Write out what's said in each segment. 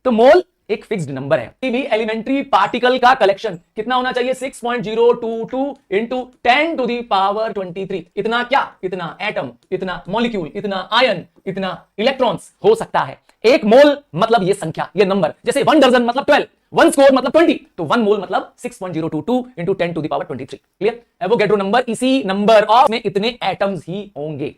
तो मोल एक fixed number है। किसी भी एलिमेंट्री पार्टिकल का कलेक्शन कितना होना चाहिए? 6.022 इंटू 10 टू दी पावर 23। इतना क्या? इतना एटम, इतना मॉलिक्यूल, इतना आयन, इतना इलेक्ट्रॉन्स हो सकता है। एक मोल मतलब ये संख्या, ये नंबर। जैसे 1 दर्जन मतलब 12, 1 स्कोर मतलब 20, तो 1 मोल मतलब 6.022 into 10 to the power 23। Clear? Avogadro number, इसी नंबर ऑफ में इतने एटम्स ही होंगे।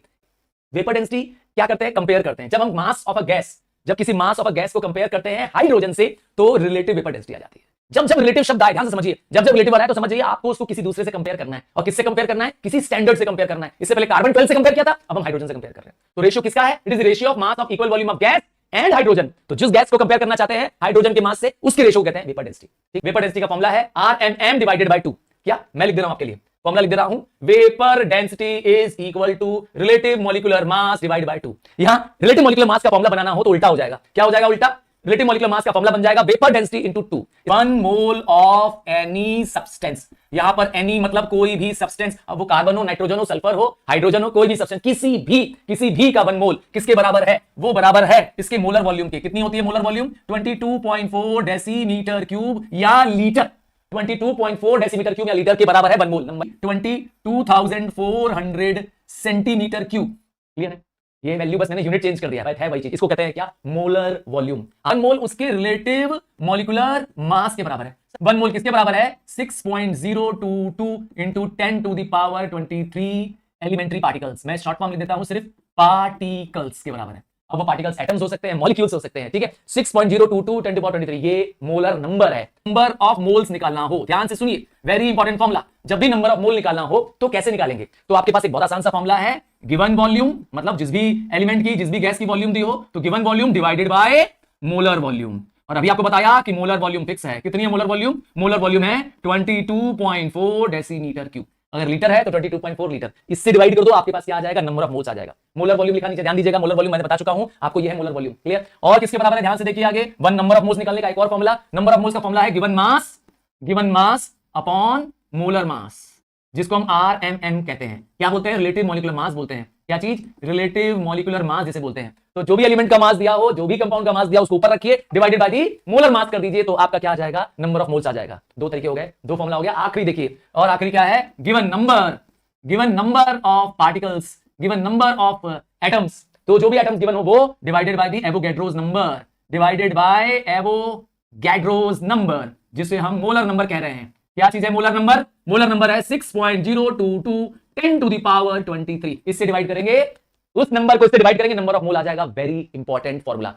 वेपर डेंसिटी क्या करते हैं? कंपेयर करते हैं। जब हम मास ऑफ अ गैस, जब किसी मास ऑफ अ गैस को कंपेयर करते हैं हाइड्रोजन से, तो रिलेटिव वेपर डेंसिटी आ जाती है। जब जब रिलेटिव शब्द आए, ध्यान से समझिए, जब जब रिलेटिव आ रहा है तो समझिए आपको उसको किसी दूसरे से कंपेयर करना है। और किससे कंपेयर करना है? किसी स्टैंडर्ड से कंपेयर करना है। इससे पहले कार्बन 12 से कंपेयर किया था, अब हम हाइड्रोजन से कंपेयर कर रहे हैं। तो रेशियो किसका है? It is ratio of mass of equal volume of gas and hydrogen. तो जिस गैस को कंपेयर करना चाहते हैं हाइड्रोजन के मास से, उसके रेशियो कहते हैं वेपर डेंसिटी। ठीक, वेपर डेंसिटी का फॉर्मूला है RMM डिवाइडेड बाय 2। क्या मैं लिख दे रहा हूं आपके लिए? फॉर्मूला लिख दे रहा हूं, vapour density is equal to relative molecular mass divide by 2। यहां रिलेटिव मॉलिक्यूलर मास का फॉर्मूला बनाना हो तो उल्टा हो जाएगा। क्या हो जाएगा उल्टा? रिलेटिव मॉलिक्यूलर मास का फॉर्मूला बन जाएगा vapour density into 2। 1 mole of any substance. यहां पर एनी मतलब कोई भी सब्सटेंस, अब वो कार्बन हो, नाइट्रोजन हो, सल्फर हो, हाइड्रोजन हो, कोई भी सब्सटेंस, किसी भी का 1 मोल किसके बराबर है? वो बराबर है इसके मोलर वॉल्यूम के। कितनी होती है मोलर वॉल्यूम? 22.4 डेसीमीटर क्यूब या लीटर। 22.4 डेसीमीटर क्यूब या लीटर के बराबर है 1 mole. Number 22,400 centimetre cube. Clear है? ये वैल्यू बस मैंने यूनिट चेंज कर दिया है वही चीज। इसको कहते हैं क्या? Molar volume. 1 मोल उसके रिलेटिव मॉलिक्यूलर मास के बराबर है। 1 मोल किसके बराबर है? 6.022 into 10 to the power 23 elementary particles. मैं शॉर्ट फॉर्म लिख देता हूं, सिर्फ पार्टिकल्स के बराबर है। अब वो पार्टिकल्स एटम्स हो सकते हैं, मॉलिक्यूल्स हो सकते हैं। ठीक है, 6.022 10 टू पावर 23 ये मोलर नंबर है। नंबर ऑफ मोल्स निकालना हो, ध्यान से सुनिए, वेरी इंपॉर्टेंट फॉर्मूला। जब भी नंबर ऑफ मोल निकालना हो तो कैसे निकालेंगे? तो आपके पास एक बहुत आसान सा फॉर्मूला है, गिवन वॉल्यूम, मतलब जिस भी एलिमेंट की, जिस भी गैस की वॉल्यूम दी हो, तो given volume divided by molar volume. और अभी आपको बताया कि मोलर वॉल्यूम फिक्स है। कितनी है मोलर वॉल्यूम? मोलर वॉल्यूम है 22.4 डेसीमीटर क्यूब। अगर लीटर है तो 22.4 लीटर। इससे डिवाइड कर दो, आपके पास क्या आ जाएगा? नंबर ऑफ मोल्स आ जाएगा। मोलर वॉल्यूम लिखा नीचे, ध्यान दीजिएगा। मोलर वॉल्यूम मैंने बता चुका हूं आपको, ये है मोलर वॉल्यूम। क्लियर? और किसके बराबर है? ध्यान से देखिए आगे, 1 नंबर ऑफ मोल्स निकालने का एक और फॉर्मूला। नंबर ऑफ मोल्स का फॉर्मूला है given mass upon molar mass, जिसको हम RMM कहते हैं। क्या बोलते हैं? रिलेटिव मॉलिक्यूलर मास बोलते हैं। क्या चीज? रिलेटिव मॉलिक्यूलर मास जिसे बोलते हैं। तो जो भी एलिमेंट का मास दिया हो, जो भी कंपाउंड का मास दिया, उसको ऊपर रखिए, divided by the molar mass कर दीजिए, तो आपका क्या आ जाएगा? नंबर ऑफ मोल्स आ जाएगा। 2 तरीके हो गए, 2 फॉर्मूला हो गया। आखिरी देखिए, और आखिरी क्या है? Given number of particles, given number of atoms. तो जो भी एटम्स गिवन हो वो divided by the Avogadro's number, divided by Avogadro's number, जिसे हम मोलर नंबर कह रहे हैं। क्या चीज है मोलर नंबर? मोलर नंबर है 6.022 10 टू द पावर 23। इससे डिवाइड करेंगे, उस नंबर को इससे डिवाइड करेंगे, नंबर ऑफ मोल आ जाएगा। Very important formula.